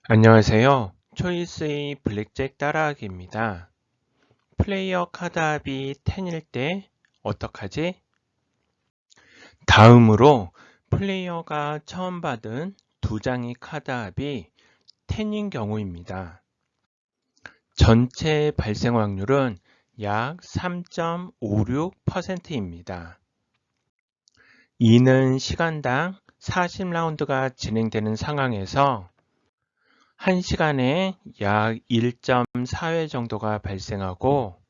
안녕하세요. 초이스의 블랙잭 따라하기입니다. 플레이어 카드 합이 10일 때 어떡하지? 다음으로 플레이어가 처음 받은 두 장의 카드 합이 10인 경우입니다. 전체 발생 확률은 약 3.56%입니다. 이는 시간당 40라운드가 진행되는 상황에서 1시간에 약 1.4회 정도가 발생하고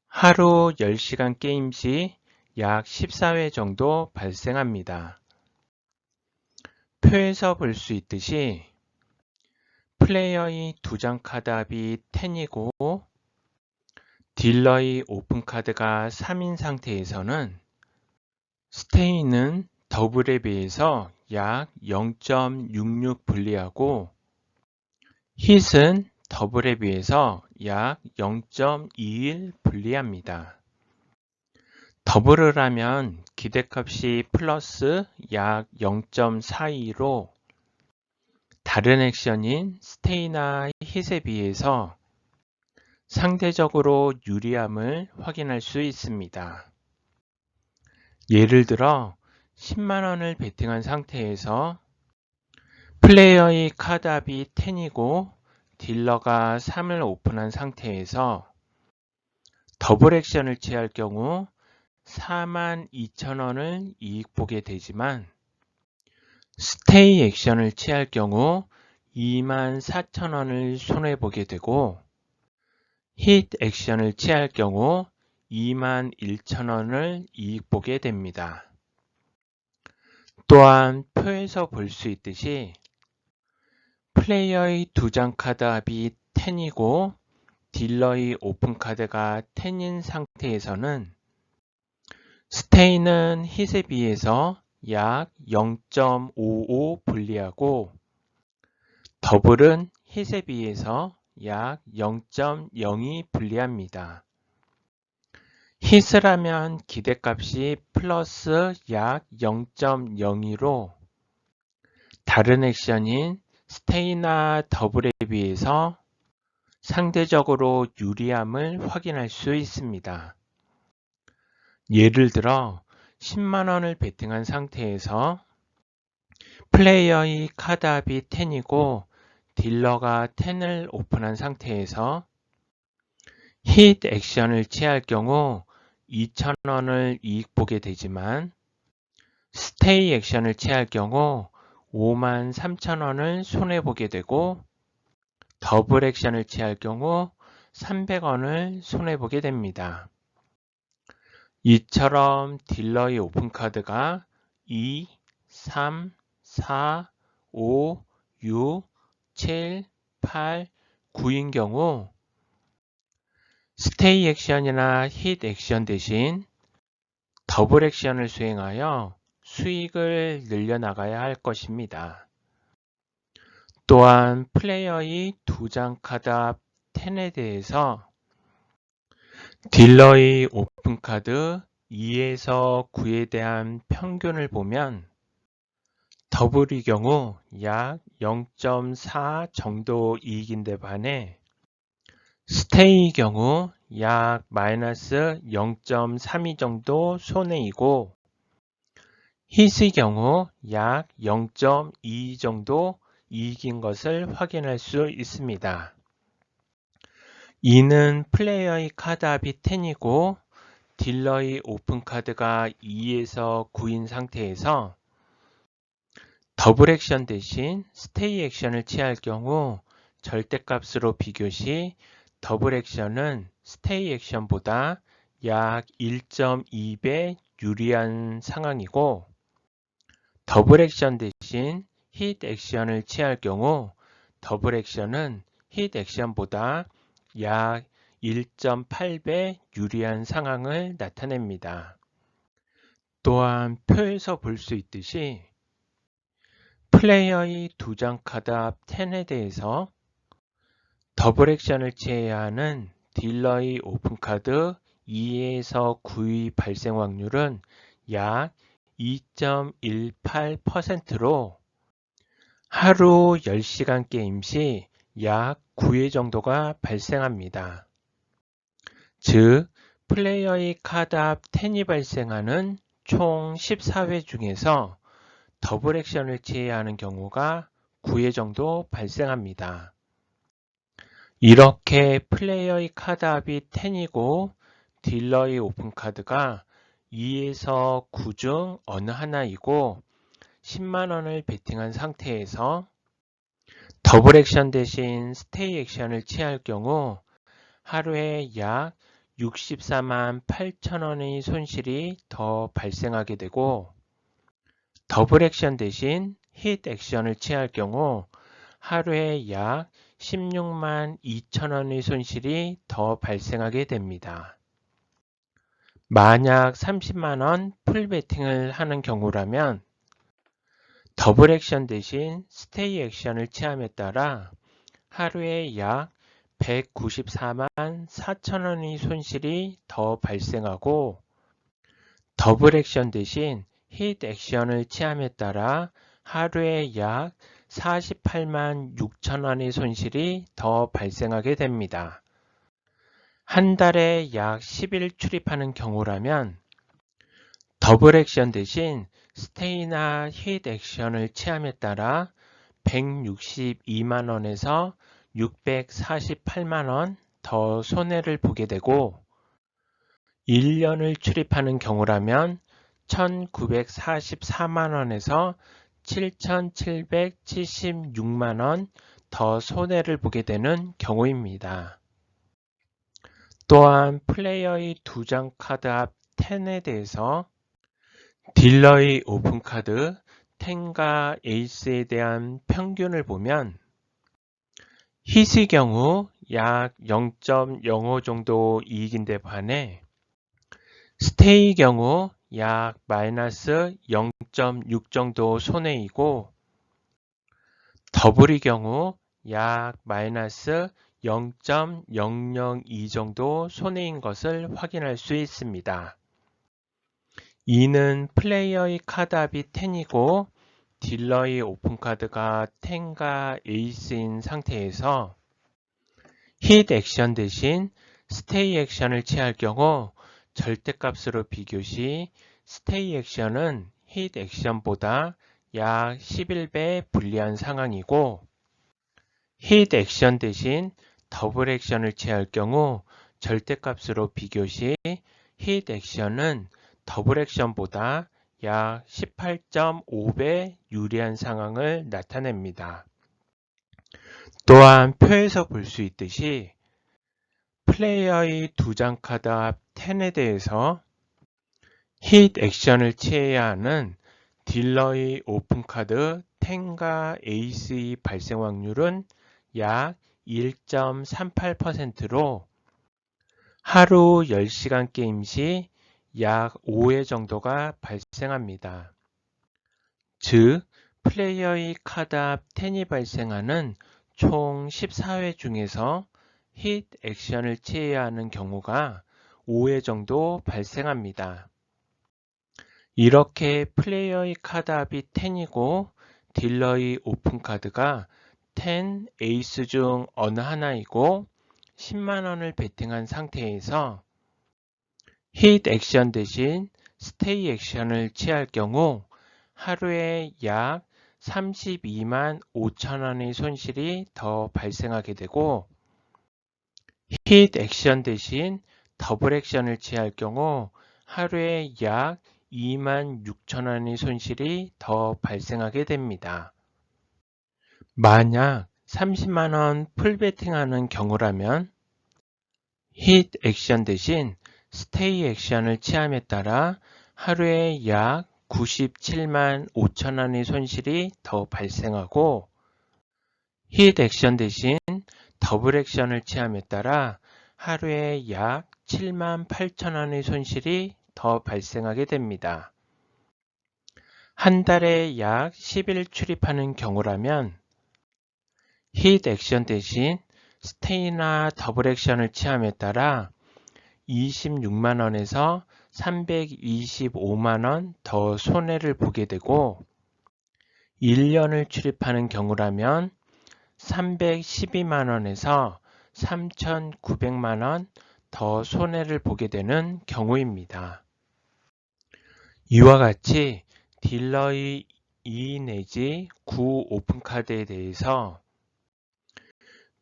하루 10시간 게임 시 약 14회 정도 발생합니다. 표에서 볼 수 있듯이 플레이어의 두 장 카드 합이 10이고 딜러의 오픈 카드가 3인 상태에서는 스테이는 더블에 비해서 약 0.66 불리하고 힛은 더블에 비해서 약 0.21 불리합니다. 더블을 하면 기대값이 플러스 약 0.42로 다른 액션인 스테이나 힛에 비해서 상대적으로 유리함을 확인할 수 있습니다. 예를 들어 10만원을 베팅한 상태에서 플레이어의 카드 합이 10이고 딜러가 3을 오픈한 상태에서 더블 액션을 취할 경우 42,000원을 이익 보게 되지만 스테이 액션을 취할 경우 24,000원을 손해보게 되고 힛 액션을 취할 경우 21,000원을 이익 보게 됩니다. 또한 표에서 볼 수 있듯이 플레이어의 두 장 카드 합이 10이고 딜러의 오픈 카드가 10인 상태에서는 스테이는 힛에 비해서 약 0.55 불리하고 더블은 힛에 비해서 약 0.02 불리합니다. 힛을 하면 기대값이 플러스 약 0.02로 다른 액션인 스테이나 더블에 비해서 상대적으로 유리함을 확인할 수 있습니다. 예를 들어 10만원을 베팅한 상태에서 플레이어의 카드 합이 10이고 딜러가 10을 오픈한 상태에서 힛 액션을 취할 경우 2,000원을 이익 보게 되지만 스테이 액션을 취할 경우 53,000원을 손해보게 되고 더블 액션을 취할 경우 300원을 손해보게 됩니다. 이처럼 딜러의 오픈 카드가 2, 3, 4, 5, 6, 7, 8, 9인 경우 스테이 액션이나 힛 액션 대신 더블 액션을 수행하여 수익을 늘려나가야 할 것입니다. 또한 플레이어의 두 장 카드 합 10에 대해서 딜러의 오픈 카드 2에서 9에 대한 평균을 보면 더블의 경우 약 0.4 정도 이익인데 반해 스테이의 경우 약 마이너스 0.32 정도 손해이고 힛의 경우 약 0.2 정도 이익인 것을 확인할 수 있습니다. 이는 플레이어의 카드 합이 10이고 딜러의 오픈 카드가 2에서 9인 상태에서 더블 액션 대신 스테이 액션을 취할 경우 절대값으로 비교시 더블 액션은 스테이 액션보다 약 1.2배 유리한 상황이고 더블 액션 대신 힛 액션을 취할 경우 더블 액션은 힛 액션보다 약 1.8배 유리한 상황을 나타냅니다. 또한 표에서 볼 수 있듯이 플레이어의 두 장 카드 합 10에 대해서 더블 액션을 취해야 하는 딜러의 오픈 카드 2에서 9의 발생 확률은 약 2.18%로 하루 10시간 게임 시 약 9회 정도가 발생합니다. 즉, 플레이어의 카드 앞 10이 발생하는 총 14회 중에서 더블 액션을 취해야 하는 경우가 9회 정도 발생합니다. 이렇게 플레이어의 카드 앞이 10이고 딜러의 오픈 카드가 2에서 9 중 어느 하나이고 10만원을 베팅한 상태에서 더블 액션 대신 스테이 액션을 취할 경우 하루에 약 64만 8천원의 손실이 더 발생하게 되고 더블 액션 대신 힛 액션을 취할 경우 하루에 약 16만 2천원의 손실이 더 발생하게 됩니다. 만약 30만원 풀 베팅을 하는 경우라면 더블 액션 대신 스테이 액션을 취함에 따라 하루에 약 194만 4천원의 손실이 더 발생하고 더블 액션 대신 힛 액션을 취함에 따라 하루에 약 48만 6천원의 손실이 더 발생하게 됩니다. 한 달에 약 10일 출입하는 경우라면 더블 액션 대신 스테이나 힛 액션을 취함에 따라 162만원에서 648만원 더 손해를 보게 되고 1년을 출입하는 경우라면 1944만원에서 7776만원 더 손해를 보게 되는 경우입니다. 또한 플레이어의 2장 카드 앞 10에 대해서 딜러의 오픈 카드 10과 에이스에 대한 평균을 보면 힛의 경우 약 0.05 정도 이익인데 반해 스테이의 경우 약 마이너스 0.6 정도 손해이고 더블의 경우 약 마이너스 0.002 정도 손해인 것을 확인할 수 있습니다. 이는 플레이어의 카드 앞이 10이고 딜러의 오픈 카드가 10과 에이스인 상태에서 힛 액션 대신 스테이 액션을 취할 경우 절대값으로 비교 시 스테이 액션은 힛 액션보다 약 11배 불리한 상황이고 힛 액션 대신 더블 액션을 취할 경우 절대값으로 비교 시 힛 액션은 더블 액션보다 약 18.5배 유리한 상황을 나타냅니다. 또한 표에서 볼 수 있듯이 플레이어의 2장 카드 앞 10에 대해서 힛 액션을 취해야 하는 딜러의 오픈 카드 10과 에이스의 발생 확률은 약 1.38%로 하루 10시간 게임 시 약 5회 정도가 발생합니다. 즉, 플레이어의 카드 앞 10이 발생하는 총 14회 중에서 힛 액션을 취해야 하는 경우가 5회 정도 발생합니다. 이렇게 플레이어의 카드 앞이 10이고 딜러의 오픈 카드가 10 에이스 중 어느 하나이고 10만원을 베팅한 상태에서 힛 액션 대신 스테이 액션을 취할 경우 하루에 약 32만 5천원의 손실이 더 발생하게 되고 힛 액션 대신 더블 액션을 취할 경우 하루에 약 2만 6천원의 손실이 더 발생하게 됩니다. 만약 30만원 풀 베팅하는 경우라면 힛 액션 대신 스테이 액션을 취함에 따라 하루에 약 97만 5천원의 손실이 더 발생하고 힛 액션 대신 더블 액션을 취함에 따라 하루에 약 7만 8천원의 손실이 더 발생하게 됩니다. 한 달에 약 10일 출입하는 경우라면 힛 액션 대신 스테이나 더블 액션을 취함에 따라 26만원에서 325만원 더 손해를 보게 되고 1년을 출입하는 경우라면 312만원에서 3,900만원 더 손해를 보게 되는 경우입니다. 이와 같이 딜러의 2 내지 9 오픈카드에 대해서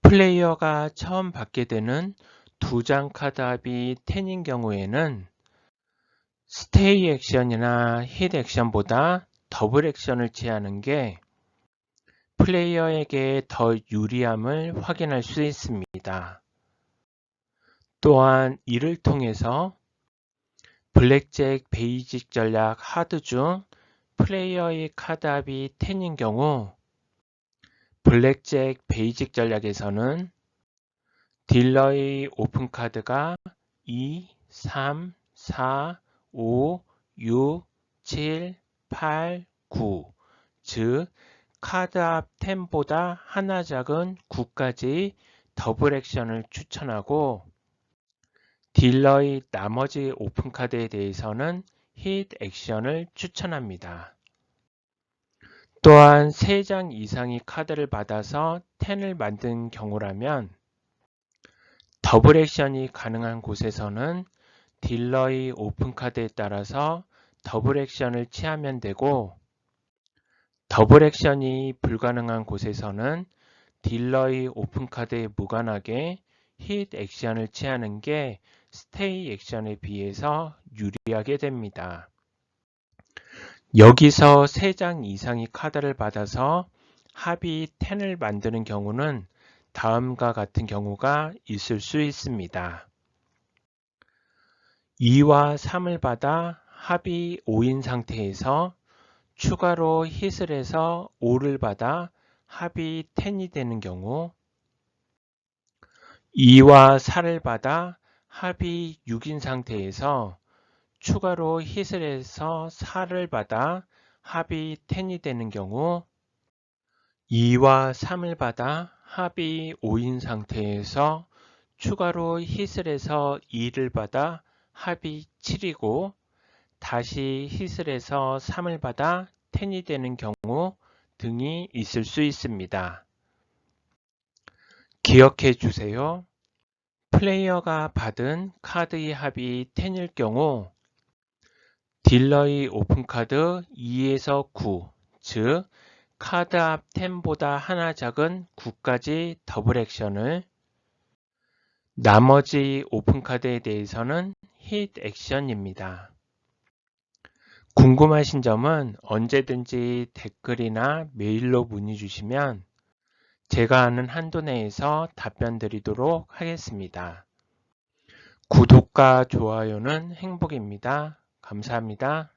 플레이어가 처음 받게 되는 2장 카드 합이 10인 경우에는 스테이 액션이나 힛 액션보다 더블 액션을 취하는 게 플레이어에게 더 유리함을 확인할 수 있습니다. 또한 이를 통해서 블랙잭, 베이직 전략, 하드 중 플레이어의 카드 합이 10인 경우 블랙잭, 베이직 전략에서는 딜러의 오픈 카드가 2, 3, 4, 5, 6, 7, 8, 9, 즉 카드 합 10보다 하나 작은 9까지 더블 액션을 추천하고 딜러의 나머지 오픈 카드에 대해서는 힛 액션을 추천합니다. 또한 3장 이상의 카드를 받아서 10을 만든 경우라면 더블 액션이 가능한 곳에서는 딜러의 오픈 카드에 따라서 더블 액션을 취하면 되고 더블 액션이 불가능한 곳에서는 딜러의 오픈 카드에 무관하게 힛 액션을 취하는 게 스테이 액션에 비해서 유리하게 됩니다. 여기서 3장 이상의 카드를 받아서 합이 10을 만드는 경우는 다음과 같은 경우가 있을 수 있습니다. 2와 3을 받아 합이 5인 상태에서 추가로 힛을 해서 5를 받아 합이 10이 되는 경우 2와 4를 받아 합이 6인 상태에서 추가로 힛을 해서 4를 받아 합이 10이 되는 경우 2와 3을 받아 합이 5인 상태에서 추가로 힛을 해서 2를 받아 합이 7이고 다시 힛을 해서 3을 받아 10이 되는 경우 등이 있을 수 있습니다. 기억해 주세요. 플레이어가 받은 카드의 합이 10일 경우 딜러의 오픈카드 2에서 9, 즉 카드 합 10보다 하나 작은 9까지 더블 액션을 나머지 오픈카드에 대해서는 힛 액션입니다. 궁금하신 점은 언제든지 댓글이나 메일로 문의 주시면 제가 아는 한도 내에서 답변 드리도록 하겠습니다. 구독과 좋아요는 행복입니다. 감사합니다.